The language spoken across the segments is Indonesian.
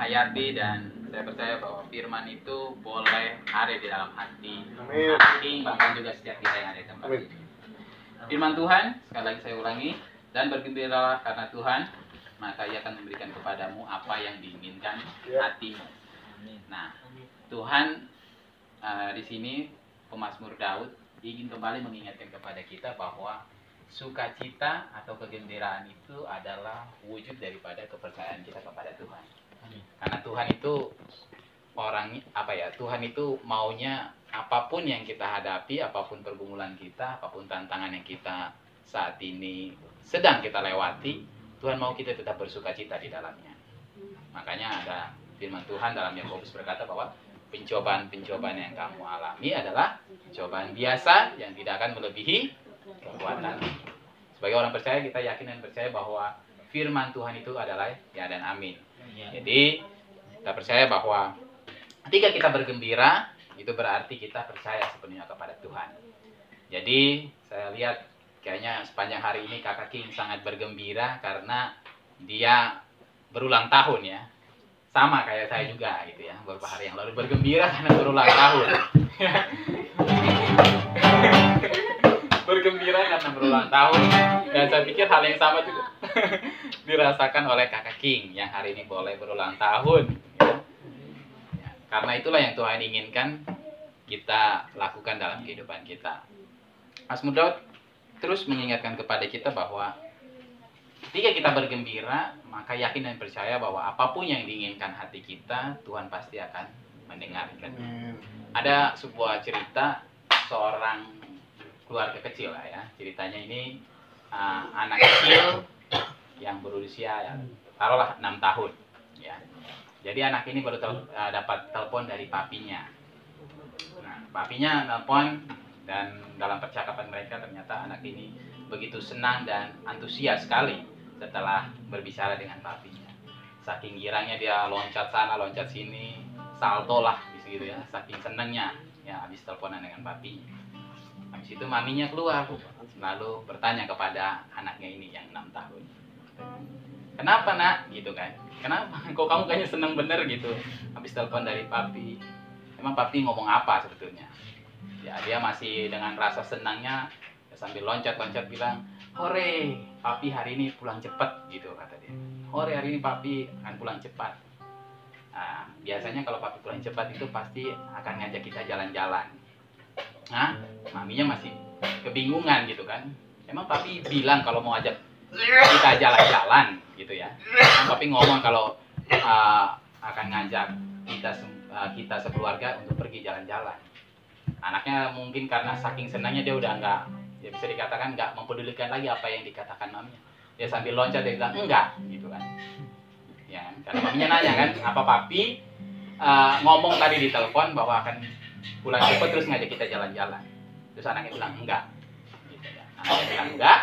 hayati, dan saya percaya bahwa firman itu boleh ada di dalam hati King, bahkan juga setiap kita yang ada di tempat ini. Firman Tuhan, sekali lagi saya ulangi, dan bergembiralah karena Tuhan, maka Ia akan memberikan kepadamu apa yang diinginkan hatimu. Nah, Tuhan di sini pemazmur Daud ingin kembali mengingatkan kepada kita bahwa sukacita atau kegembiraan itu adalah wujud daripada kepercayaan kita kepada Tuhan. Karena Tuhan itu Tuhan itu maunya apapun yang kita hadapi, apapun pergumulan kita, apapun tantangan yang kita saat ini sedang kita lewati, Tuhan mau kita tetap bersukacita di dalamnya. Makanya ada firman Tuhan dalam Yakobus berkata bahwa pencobaan-pencobaan yang kamu alami adalah cobaan biasa yang tidak akan melebihi kekuatan. Sebagai orang percaya, kita yakin dan percaya bahwa firman Tuhan itu adalah ya dan amin. Jadi kita percaya bahwa ketika kita bergembira, itu berarti kita percaya sepenuhnya kepada Tuhan. Jadi saya lihat kayaknya sepanjang hari ini Kakak King sangat bergembira karena dia berulang tahun ya. Sama kayak saya juga gitu ya, beberapa hari yang lalu bergembira karena berulang tahun. Bergembira karena berulang tahun, dan saya pikir hal yang sama juga dirasakan oleh Kakak King yang hari ini boleh berulang tahun. Ya, karena itulah yang Tuhan inginkan kita lakukan dalam kehidupan kita. Mazmur Daud terus mengingatkan kepada kita bahwa ketika kita bergembira, maka yakin dan percaya bahwa apapun yang diinginkan hati kita, Tuhan pasti akan mendengarkan. Ada sebuah cerita seorang keluarga kecil lah ya. Ceritanya ini anak kecil yang berusia ya, taruhlah 6 tahun ya. Jadi anak ini baru dapat telepon dari papinya. Nah, papinya telepon, dan dalam percakapan mereka ternyata anak ini begitu senang dan antusias sekali setelah berbicara dengan papinya. Saking girangnya dia loncat sana loncat sini, salto lah gitu ya, saking senangnya ya habis teleponan dengan papinya. Habis itu maminya keluar lalu bertanya kepada anaknya ini yang 6 tahun. Kenapa nak? Gitu kan. Kenapa? Kok kamu kayaknya seneng bener gitu habis telepon dari papi. Emang papi ngomong apa sebetulnya? Ya dia masih dengan rasa senangnya ya, sambil loncat-loncat bilang, "Hore, papi hari ini pulang cepat," gitu kata dia. "Hore, hari ini papi akan pulang cepat." Nah, biasanya kalau papi pulang cepat itu pasti akan ngajak kita jalan-jalan. Nah, maminya masih kebingungan gitu kan. Emang papi bilang kalau mau ajak kita jalan-jalan gitu ya. Kan papi ngomong kalau akan ngajak kita sekeluarga untuk pergi jalan-jalan. Anaknya mungkin karena saking senangnya dia udah nggak, ya bisa dikatakan nggak mempedulikan lagi apa yang dikatakan maminya. Dia sambil loncat dia bilang enggak gitu kan. Ya, karena maminya nanya kan, apa papi ngomong tadi di telepon bahwa akan pulang cepat terus ngajak kita jalan-jalan. Terus anaknya bilang enggak. Gitu ya. Anaknya bilang enggak.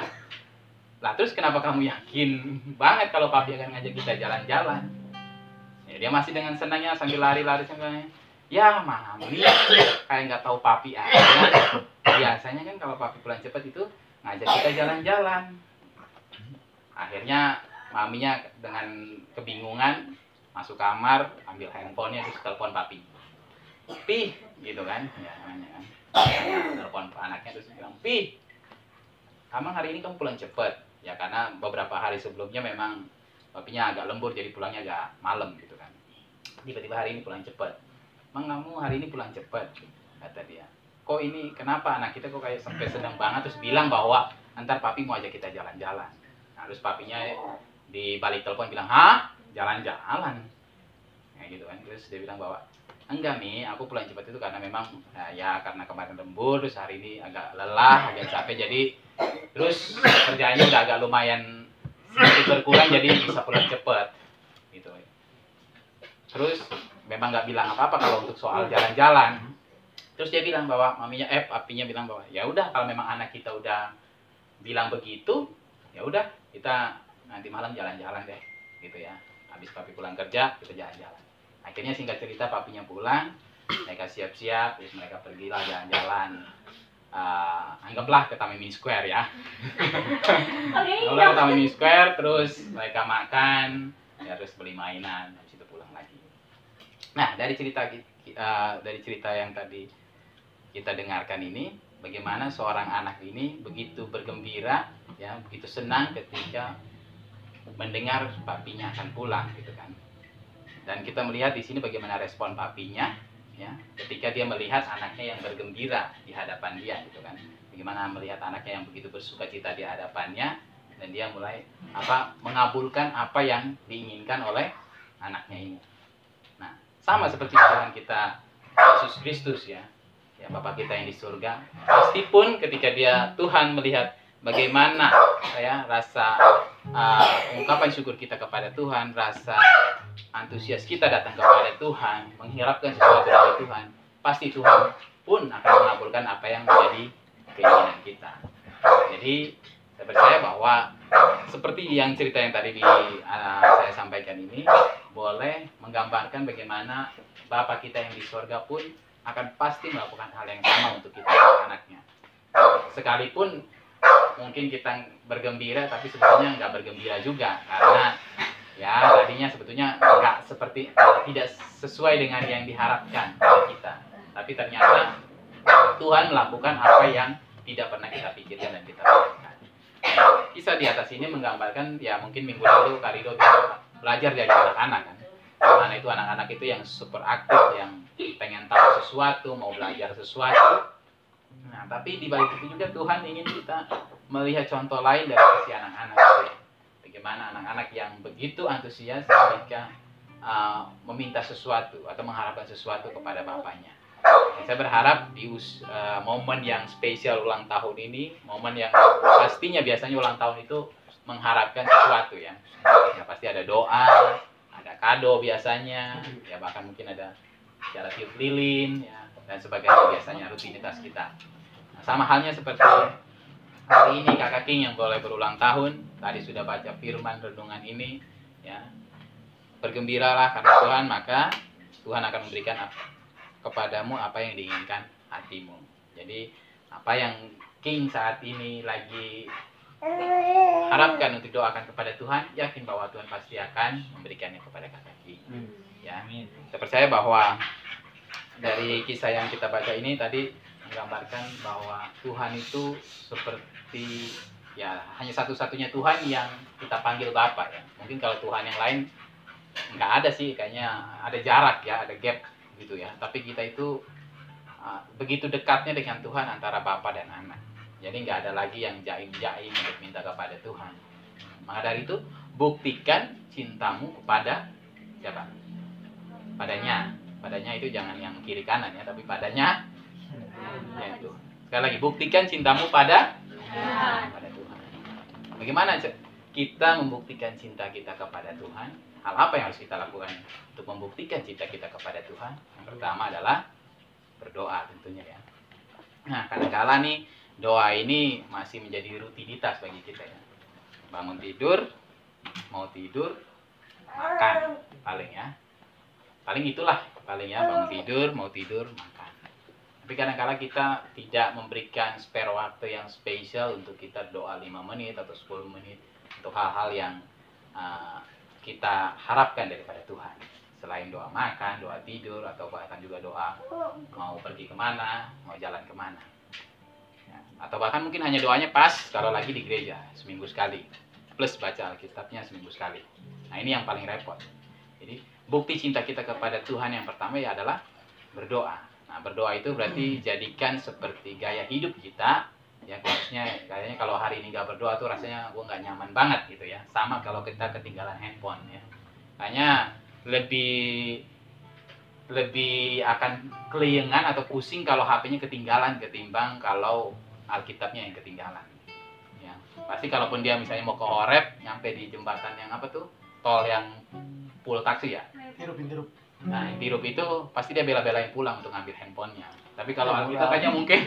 Lah terus kenapa kamu yakin banget kalau papi akan ngajak kita jalan-jalan? Ya, dia masih dengan senangnya sambil lari-lari sambil, ya mami kayak nggak tahu papi aja. Biasanya kan kalau papi pulang cepat itu ngajak kita jalan-jalan. Akhirnya maminya dengan kebingungan masuk kamar, ambil handphonenya terus telepon papi. "Pi," gitu kan, ya namanya kan. Telepon anaknya terus bilang, "Pi, emang hari ini kamu pulang cepat?" Ya karena beberapa hari sebelumnya memang papinya agak lembur jadi pulangnya agak malam gitu kan. Tiba-tiba hari ini pulang cepat. "Emang kamu hari ini pulang cepat?" kata dia. "Kok ini kenapa anak kita kok kayak sampai sedang banget terus bilang bahwa ntar papi mau ajak kita jalan-jalan." Nah, terus papinya di balik telepon bilang, "Hah? Jalan-jalan?" Kayak gitu kan. Terus dia bilang bahwa, "Enggak Mi, aku pulang cepat itu karena memang ya karena kemarin lembur, terus hari ini agak lelah, agak capek, jadi terus kerjaannya udah agak lumayan sedikit berkurang jadi bisa pulang cepat." Gitu. Terus memang nggak bilang apa-apa kalau untuk soal jalan-jalan. Terus dia bilang bahwa papinya bilang bahwa ya udah kalau memang anak kita udah bilang begitu, ya udah kita nanti malam jalan-jalan deh, gitu ya. Habis papi pulang kerja kita jalan-jalan. Akhirnya singkat cerita papinya pulang, mereka siap-siap, terus mereka pergilah jalan-jalan. Anggaplah ke Taman Mini Square ya. Anggaplah ke Taman Mini Square, terus mereka makan, ya terus beli mainan, habis itu pulang lagi. Nah, dari cerita yang tadi kita dengarkan ini, bagaimana seorang anak ini begitu bergembira, ya, begitu senang ketika mendengar papinya akan pulang, gitu kan. Dan kita melihat di sini bagaimana respon papinya, ya, ketika dia melihat anaknya yang bergembira di hadapan dia, gitu kan. Bagaimana melihat anaknya yang begitu bersukacita di hadapannya, dan dia mulai mengabulkan apa yang diinginkan oleh anaknya ini. Nah, sama seperti Tuhan kita Yesus Kristus, ya, Bapa kita yang di surga, pasti pun ketika Tuhan melihat bagaimana rasa ungkapan syukur kita kepada Tuhan, rasa antusias kita datang kepada Tuhan, mengharapkan sesuatu dari Tuhan, pasti Tuhan pun akan mengabulkan apa yang menjadi keinginan kita. Jadi saya percaya bahwa seperti yang cerita yang tadi saya sampaikan ini boleh menggambarkan bagaimana Bapa kita yang di surga pun akan pasti melakukan hal yang sama untuk kita, anaknya. Sekalipun mungkin kita bergembira, tapi sebetulnya nggak bergembira juga, karena ya tadinya sebetulnya nggak tidak sesuai dengan yang diharapkan oleh kita. Tapi ternyata Tuhan melakukan apa yang tidak pernah kita pikirkan dan kita bayangkan. Kisah di atas ini menggambarkan, ya mungkin minggu lalu Karido belajar dari anak-anak kan. Karena itu anak-anak itu yang super aktif, yang pengen tahu sesuatu, mau belajar sesuatu. Nah, tapi di balik itu juga Tuhan ingin kita melihat contoh lain dari sisi anak-anak itu, ya. Bagaimana anak-anak yang begitu antusias ketika meminta sesuatu atau mengharapkan sesuatu kepada bapaknya. Saya berharap di momen yang spesial ulang tahun ini, momen yang pastinya biasanya ulang tahun itu mengharapkan sesuatu, ya. Ya pasti ada doa, ada kado biasanya, ya bahkan mungkin ada cara tiup lilin, ya, dan sebagainya, biasanya rutinitas kita. Nah, sama halnya seperti hari ini Kakak King yang boleh berulang tahun, tadi sudah baca firman renungan ini, ya. Bergembiralah karena Tuhan, maka Tuhan akan memberikan kepadamu apa yang diinginkan hatimu. Jadi apa yang King saat ini lagi harapkan untuk doakan kepada Tuhan, yakin bahwa Tuhan pasti akan memberikannya kepada Kakak King. Ya, saya percaya bahwa dari kisah yang kita baca ini tadi menggambarkan bahwa Tuhan itu seperti, ya, hanya satu-satunya Tuhan yang kita panggil Bapa, ya. Mungkin kalau Tuhan yang lain nggak ada sih, kayaknya ada jarak, ya, ada gap gitu, ya. Tapi kita itu begitu dekatnya dengan Tuhan antara Bapa dan Anak. Jadi nggak ada lagi yang jaim-jaim untuk minta kepada Tuhan. Maka dari itu buktikan cintamu kepada siapa? Padanya itu jangan yang kiri kanan, ya, tapi padanya, ya, itu. Sekali lagi, buktikan cintamu pada Tuhan. Bagaimana kita membuktikan cinta kita kepada Tuhan? Hal apa yang harus kita lakukan untuk membuktikan cinta kita kepada Tuhan? Yang pertama adalah berdoa tentunya, ya. Nah, kadang-kala nih doa ini masih menjadi rutinitas bagi kita, ya. Bangun tidur, mau tidur, makan, paling, ya. Paling itulah, paling, ya, bangun tidur, mau tidur, makan. Tapi kadang-kala kita tidak memberikan spare waktu yang spesial untuk kita doa 5 menit atau 10 menit untuk hal-hal yang kita harapkan daripada Tuhan. Selain doa makan, doa tidur, atau bahkan juga doa mau pergi kemana, mau jalan kemana, ya. Atau bahkan mungkin hanya doanya pas kalau lagi di gereja seminggu sekali, plus baca Alkitabnya seminggu sekali. Nah, ini yang paling repot. Jadi bukti cinta kita kepada Tuhan yang pertama, ya, adalah berdoa. Nah, berdoa itu berarti jadikan seperti gaya hidup kita, ya. Khususnya kayaknya kalau hari ini nggak berdoa tuh rasanya gue nggak nyaman banget gitu, ya. Sama kalau kita ketinggalan handphone, ya. Kayaknya lebih akan keliengan atau pusing kalau HP-nya ketinggalan ketimbang kalau Alkitabnya yang ketinggalan, ya. Pasti kalaupun dia misalnya mau ke Horeb, nyampe di jembatan yang apa tuh, tol yang full taksi, ya. Tirup. Nah, yang tirup itu pasti dia bela-belain pulang untuk ngambil handphonenya. Tapi kalau Alkitab kayaknya mungkin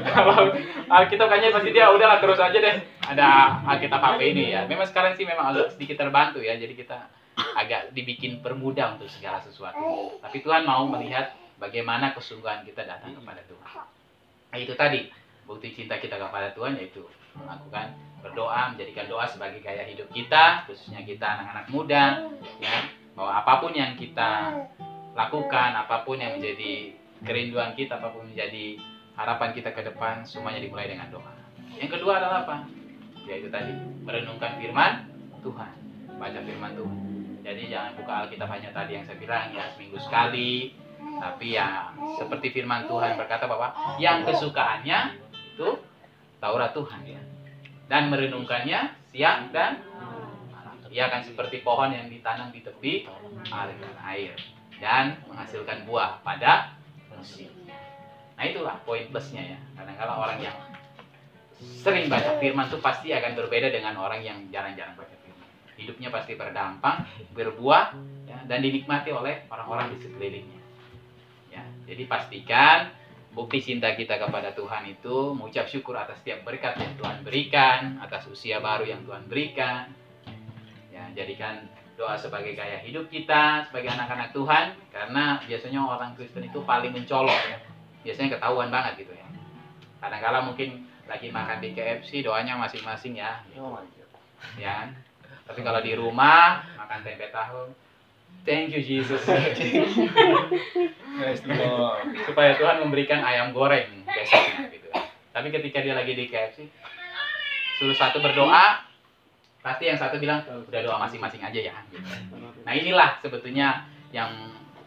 kalau Alkitab kayaknya pasti dia udahlah terus aja deh. Ada Alkitab HP ini, ya. Memang sekarang sih memang agak sedikit terbantu, ya. Jadi kita agak dibikin permudah untuk segala sesuatu. Tapi Tuhan mau melihat bagaimana kesungguhan kita datang kepada Tuhan. Nah, itu tadi bukti cinta kita kepada Tuhan, yaitu melakukan berdoa, menjadikan doa sebagai gaya hidup kita, khususnya kita anak-anak muda, ya. bahwa apapun yang kita lakukan, apapun yang menjadi kerinduan kita, apapun menjadi harapan kita ke depan, semuanya dimulai dengan doa. Yang kedua adalah apa? Yaitu tadi, merenungkan firman Tuhan, baca firman Tuhan. Jadi jangan buka Alkitab hanya tadi yang saya bilang ya, seminggu sekali, tapi ya seperti firman Tuhan berkata bahwa yang kesukaannya itu Taurat Tuhan ya, dan merenungkannya siang dan malam. Ia akan seperti pohon yang ditanam di tepi aliran air dan menghasilkan buah pada musimnya. Nah itulah poin plusnya ya. Kadang-kadang orang yang sering baca firman itu pasti akan berbeda dengan orang yang jarang-jarang baca firman. Hidupnya pasti berdampak, berbuah ya, dan dinikmati oleh orang-orang di sekelilingnya. Ya, jadi pastikan bukti cinta kita kepada Tuhan itu mengucap syukur atas setiap berkat yang Tuhan berikan, atas usia baru yang Tuhan berikan. Ya, jadikan doa sebagai gaya hidup kita sebagai anak-anak Tuhan, karena biasanya orang Kristen itu paling mencolok ya. Biasanya ketahuan banget gitu ya. Kadang-kadang mungkin lagi makan di KFC doanya masing-masing ya. Ya. Tapi kalau di rumah makan tempe tahu, thank you Jesus. Supaya Tuhan memberikan ayam goreng besoknya gitu. Tapi ketika dia lagi di KFC, suruh satu berdoa, pasti yang satu bilang udah doa masing-masing aja ya. Gitu. Nah inilah sebetulnya yang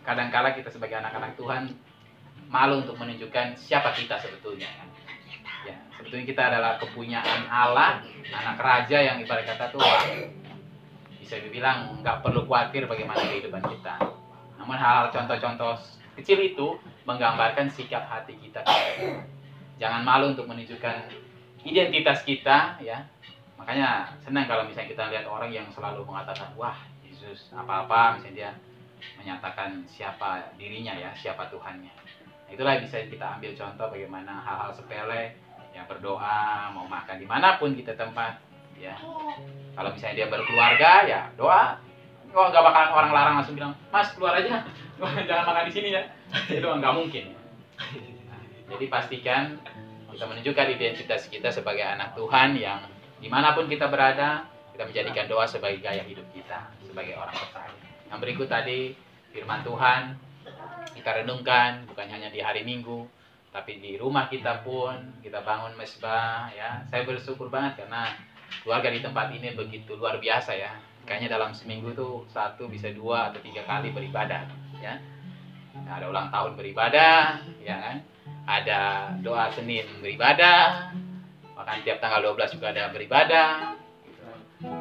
kadang-kala kita sebagai anak-anak Tuhan malu untuk menunjukkan siapa kita sebetulnya. Ya, sebetulnya kita adalah kepunyaan Allah, anak raja yang ibarat kata tuh bisa dibilang nggak perlu khawatir bagaimana kehidupan kita. Namun hal-hal contoh-contoh kecil itu menggambarkan sikap hati kita. Jangan malu untuk menunjukkan identitas kita ya. Makanya senang kalau misalnya kita lihat orang yang selalu mengatakan wah Yesus apa-apa, misalnya dia menyatakan siapa dirinya ya, siapa Tuhannya. Nah, itulah bisa kita ambil contoh bagaimana hal-hal sepele yang berdoa, mau makan dimanapun kita tempat ya. Kalau misalnya dia berkeluarga ya doa. Oh, nggak bakalan orang larang langsung bilang mas keluar aja, jangan makan di sini ya. Itu nggak mungkin. Nah, jadi pastikan kita menunjukkan identitas kita sebagai anak Tuhan yang dimanapun kita berada, kita menjadikan doa sebagai gaya hidup kita sebagai orang percaya. Yang berikut tadi firman Tuhan kita renungkan bukan hanya di hari Minggu, tapi di rumah kita pun kita bangun mesbah ya. Saya bersyukur banget karena keluarga di tempat ini begitu luar biasa ya. Kayaknya dalam seminggu tuh 1 bisa 2 atau 3 kali beribadah ya. Nah, ada ulang tahun beribadah ya kan. Ada doa Senin beribadah. Bahkan tiap tanggal 12 juga ada beribadah.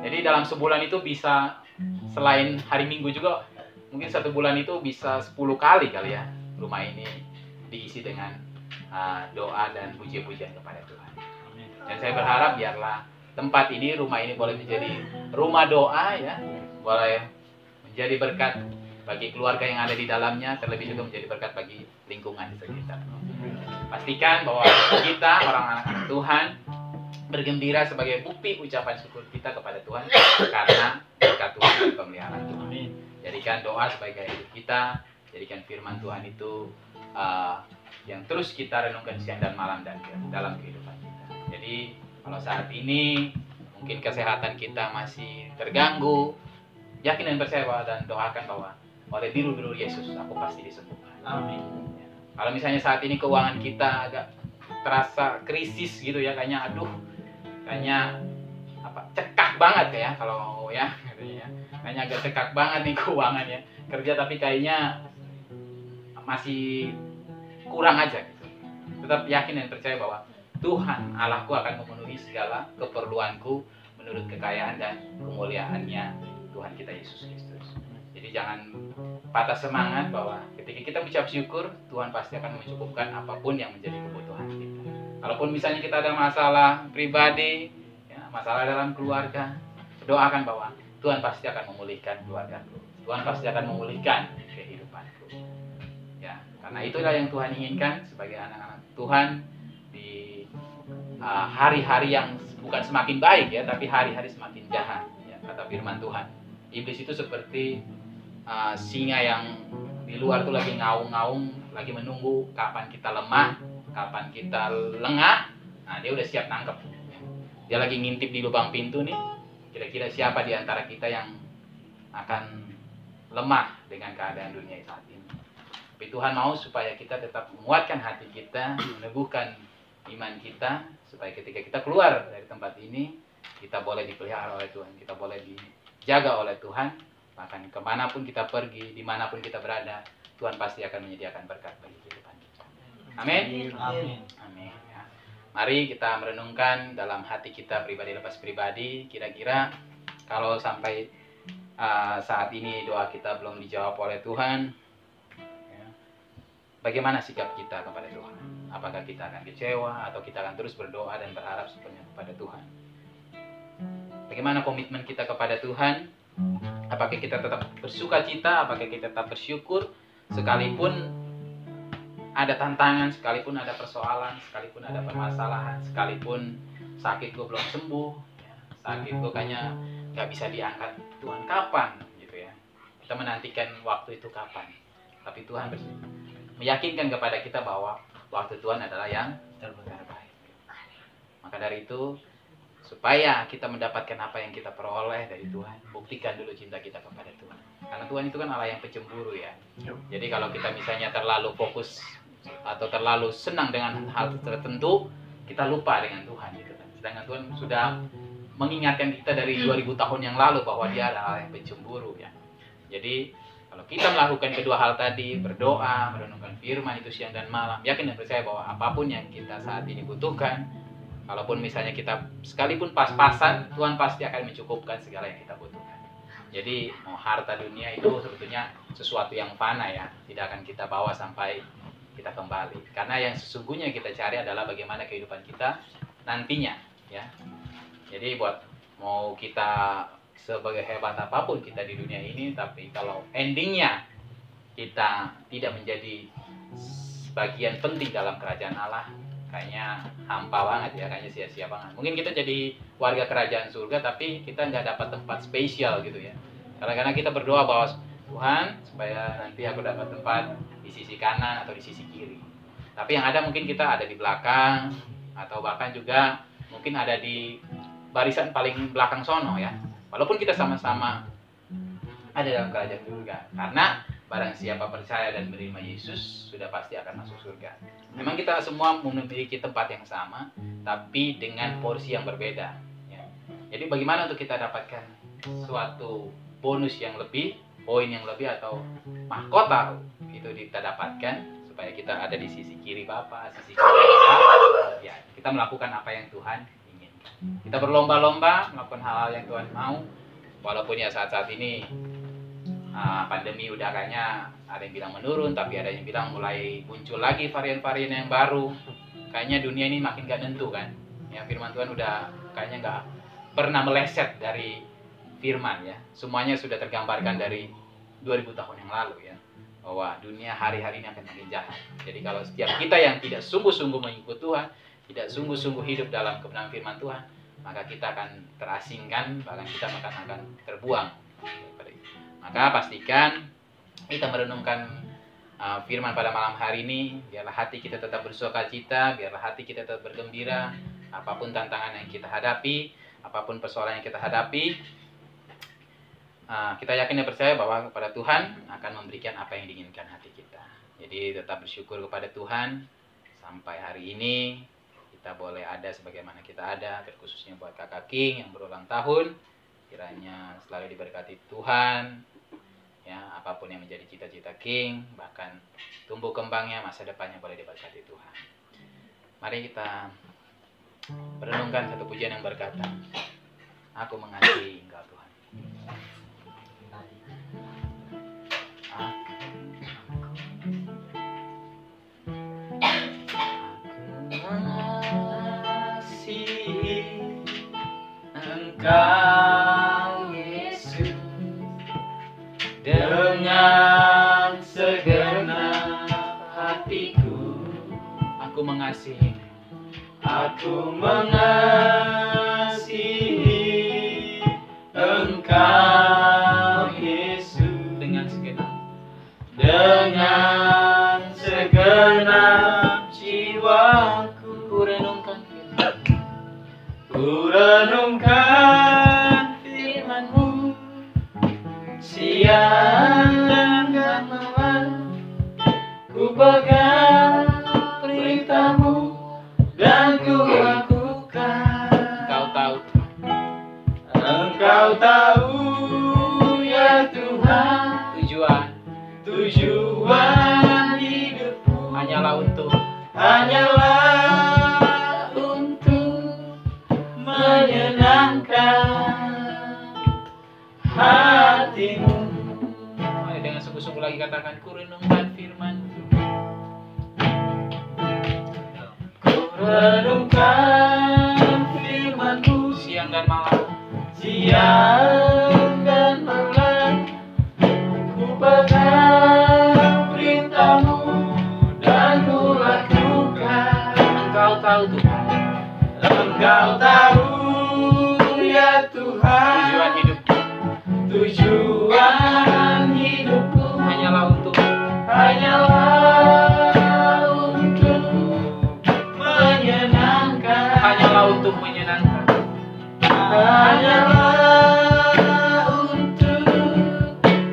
Jadi dalam sebulan itu bisa selain hari Minggu juga mungkin 1 bulan itu bisa 10 kali kali ya rumah ini diisi dengan doa dan puji-pujian kepada Tuhan. Dan saya berharap biarlah tempat ini, rumah ini boleh menjadi rumah doa ya, boleh menjadi berkat bagi keluarga yang ada di dalamnya, terlebih juga menjadi berkat bagi lingkungan di sekitar. Pastikan bahwa kita orang anak Tuhan bergembira sebagai bukti ucapan syukur kita kepada Tuhan karena berkat Tuhan dan pemeliharaan Tuhan. Jadikan doa sebagai gaya hidup kita, jadikan firman Tuhan itu yang terus kita renungkan siang dan malam dan dalam kehidupan kita. Jadi kalau saat ini mungkin kesehatan kita masih terganggu, yakin dan percaya bahwa dan doakan bahwa oleh biru-biru Yesus aku pasti disembuhkan. Amin. Ya. Kalau misalnya saat ini keuangan kita agak terasa krisis gitu ya, kayaknya cekak banget ya kalau ya, kayaknya agak cekak banget nih keuangannya. Kerja tapi kayaknya masih kurang aja gitu. Tetap yakin dan percaya bahwa Tuhan Allahku akan memenuhi segala keperluanku menurut kekayaan dan kemuliaannya Tuhan kita Yesus Kristus. Jadi jangan patah semangat bahwa ketika kita mengucap syukur, Tuhan pasti akan mencukupkan apapun yang menjadi kebutuhan kita. Kalaupun misalnya kita ada masalah pribadi, ya, masalah dalam keluarga, doakan bahwa Tuhan pasti akan memulihkan keluargaku. Tuhan pasti akan memulihkan kehidupanku. Ya, karena itulah yang Tuhan inginkan sebagai anak-anak Tuhan di hari-hari yang bukan semakin baik ya, tapi hari-hari semakin jahat ya, kata firman Tuhan. Iblis itu seperti singa yang di luar tuh lagi ngaung-ngaung, lagi menunggu kapan kita lemah, kapan kita lengah. Nah, dia udah siap nangkep. Dia lagi ngintip di lubang pintu nih. Kira-kira siapa di antara kita yang akan lemah dengan keadaan dunia saat ini. Tapi Tuhan mau supaya kita tetap menguatkan hati kita, meneguhkan iman kita, supaya ketika kita keluar dari tempat ini, kita boleh dipelihara oleh Tuhan, kita boleh dijaga oleh Tuhan. Bahkan kemanapun kita pergi, dimanapun kita berada, Tuhan pasti akan menyediakan berkat bagi kehidupan kita. Amin. Amin. Amin. Ya. Mari kita merenungkan dalam hati kita pribadi lepas pribadi, kira-kira kalau sampai saat ini doa kita belum dijawab oleh Tuhan, ya, bagaimana sikap kita kepada Tuhan? Apakah kita akan kecewa atau kita akan terus berdoa dan berharap sepenuhnya kepada Tuhan? Bagaimana komitmen kita kepada Tuhan? Apakah kita tetap bersuka cita? Apakah kita tetap bersyukur sekalipun ada tantangan, sekalipun ada persoalan, sekalipun ada permasalahan, sekalipun sakitku belum sembuh, ya, sakitku kayaknya nggak bisa diangkat, Tuhan kapan gitu ya? Kita menantikan waktu itu kapan? Tapi Tuhan meyakinkan kepada kita bahwa waktu Tuhan adalah yang terbaik. Maka dari itu, supaya kita mendapatkan apa yang kita peroleh dari Tuhan, buktikan dulu cinta kita kepada Tuhan. Karena Tuhan itu kan Allah yang pencemburu ya. Jadi kalau kita misalnya terlalu fokus atau terlalu senang dengan hal tertentu, kita lupa dengan Tuhan gitu kan. Sedangkan Tuhan sudah mengingatkan kita dari 2000 tahun yang lalu bahwa Dia adalah Allah yang pencemburu ya. Jadi kalau kita melakukan kedua hal tadi, berdoa, merenungkan firman itu siang dan malam, yakin dan percaya bahwa apapun yang kita saat ini butuhkan, kalaupun misalnya kita sekalipun pas-pasan, Tuhan pasti akan mencukupkan segala yang kita butuhkan. Jadi mau harta dunia itu sebetulnya sesuatu yang fana ya, tidak akan kita bawa sampai kita kembali. Karena yang sesungguhnya kita cari adalah bagaimana kehidupan kita nantinya ya. Jadi buat mau kita sebagai hebat apapun kita di dunia ini, tapi kalau endingnya kita tidak menjadi bagian penting dalam kerajaan Allah, kayaknya hampa banget ya, kayaknya sia-sia banget. Mungkin kita jadi warga kerajaan surga, tapi kita nggak dapat tempat spesial gitu ya. Karena kita berdoa bahwa Tuhan, supaya nanti aku dapat tempat di sisi kanan atau di sisi kiri. Tapi yang ada mungkin kita ada di belakang, atau bahkan juga mungkin ada di barisan paling belakang sono ya. Walaupun kita sama-sama ada dalam kerajaan surga. Karena barang siapa percaya dan menerima Yesus, sudah pasti akan masuk surga. Memang kita semua memiliki tempat yang sama, tapi dengan porsi yang berbeda. Ya. Jadi bagaimana untuk kita dapatkan suatu bonus yang lebih, poin yang lebih, atau mahkota itu kita dapatkan, supaya kita ada di sisi kiri Bapa, sisi kiri Bapa. Ya, kita melakukan apa yang Tuhan inginkan. Kita berlomba-lomba melakukan hal-hal yang Tuhan mau, walaupun ya saat-saat ini pandemi udah kayaknya ada yang bilang menurun, tapi ada yang bilang mulai muncul lagi varian-varian yang baru. Kayaknya dunia ini makin gak nentu kan. Ya, firman Tuhan udah kayaknya gak pernah meleset dari firman ya. Semuanya sudah tergambarkan dari 2000 tahun yang lalu ya. Bahwa dunia hari-hari ini akan makin jahat. Jadi kalau setiap kita yang tidak sungguh-sungguh mengikut Tuhan, tidak sungguh-sungguh hidup dalam kebenaran firman Tuhan, maka kita akan terasingkan, bahkan kita akan terbuang. Maka pastikan kita merenungkan firman pada malam hari ini, biarlah hati kita tetap bersukacita, biarlah hati kita tetap bergembira, apapun tantangan yang kita hadapi, apapun persoalan yang kita hadapi, kita yakin dan percaya bahwa kepada Tuhan akan memberikan apa yang diinginkan hati kita. Jadi tetap bersyukur kepada Tuhan, sampai hari ini kita boleh ada sebagaimana kita ada, terkhususnya buat Kakak King yang berulang tahun, kiranya selalu diberkati Tuhan. Ya, apapun yang menjadi cita-cita King, bahkan tumbuh kembangnya, masa depannya boleh diberkati Tuhan. Mari kita merenungkan satu pujian yang berkata, aku mengasihi Engkau Tuhan. Aku mengasihi Engkau Yesus dengan segenap hatiku. Aku mengasihi. Aku mengasihi Engkau Yesus dengan segenap jiwaku. Ku renungkan firman-Mu siang Ku pegang perintahmu dan ku lakukan. Engkau tahu Engkau tahu ya Tuhan, tujuan hidupku hanyalah untuk menyenangkan hatimu. Mari dengan sungguh-sungguh lagi katakan, ku renungkan firman. Ku renungkan firman-Mu Siang dan malam, siang dan malam. Ku pegang perintah-Mu dan ku lakukan. Engkau tahu Tuhan, Engkau tahu ya Tuhan, tujuan hidupku tujuan hidupku hanyalah untuk menyenangkan. hanyalah untuk menyenangkan. Hanyalah untuk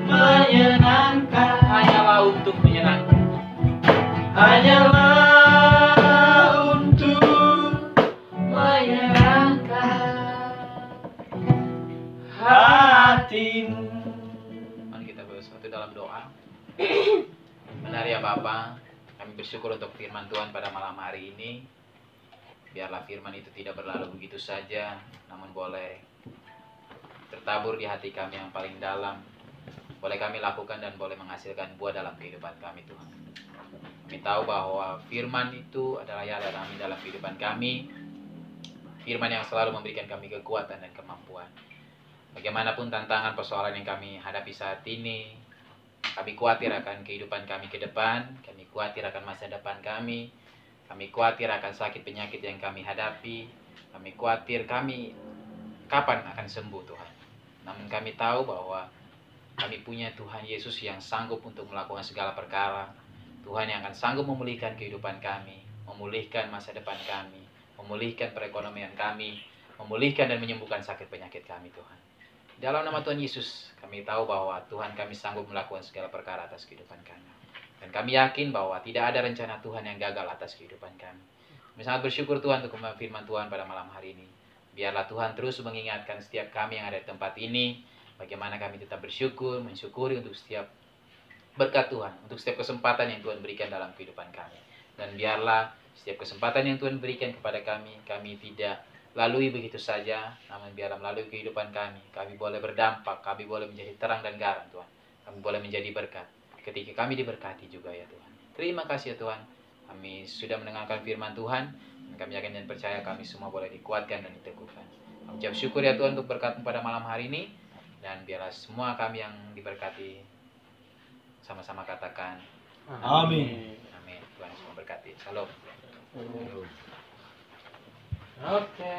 menyenangkan. Hanyalah untuk menyenangkan. Hanyalah untuk menyenangkan hatimu. Mari kita bersatu dalam doa. Benar ya Bapa, kami bersyukur untuk firman Tuhan pada malam hari ini. Biarlah firman itu tidak berlalu begitu saja, namun boleh tertabur di hati kami yang paling dalam. Boleh kami lakukan dan boleh menghasilkan buah dalam kehidupan kami Tuhan. Kami tahu bahwa firman itu adalah ya kami dalam kehidupan kami. Firman yang selalu memberikan kami kekuatan dan kemampuan. Bagaimanapun tantangan persoalan yang kami hadapi saat ini, kami khawatir akan kehidupan kami ke depan, kami khawatir akan masa depan kami khawatir akan sakit penyakit yang kami hadapi, kami khawatir kami kapan akan sembuh Tuhan. Namun kami tahu bahwa kami punya Tuhan Yesus yang sanggup untuk melakukan segala perkara. Tuhan yang akan sanggup memulihkan kehidupan kami, memulihkan masa depan kami, memulihkan perekonomian kami, memulihkan dan menyembuhkan sakit penyakit kami Tuhan. Dalam nama Tuhan Yesus, kami tahu bahwa Tuhan kami sanggup melakukan segala perkara atas kehidupan kami. Dan kami yakin bahwa tidak ada rencana Tuhan yang gagal atas kehidupan kami. Kami sangat bersyukur Tuhan untuk firman Tuhan pada malam hari ini. Biarlah Tuhan terus mengingatkan setiap kami yang ada di tempat ini, bagaimana kami tetap bersyukur, mensyukuri untuk setiap berkat Tuhan, untuk setiap kesempatan yang Tuhan berikan dalam kehidupan kami. Dan biarlah setiap kesempatan yang Tuhan berikan kepada kami tidak lalui begitu saja, namun biarlah melalui kehidupan kami boleh berdampak, kami boleh menjadi terang dan garam Tuhan. Kami boleh menjadi berkat, ketika kami diberkati juga ya Tuhan. Terima kasih ya Tuhan, kami sudah mendengarkan firman Tuhan, dan kami yakin dan percaya kami semua boleh dikuatkan dan diteguhkan. Kami ucap syukur ya Tuhan untuk berkat pada malam hari ini, dan biarlah semua kami yang diberkati sama-sama katakan Amin. amin. Tuhan semua berkati. Shalom. Oke.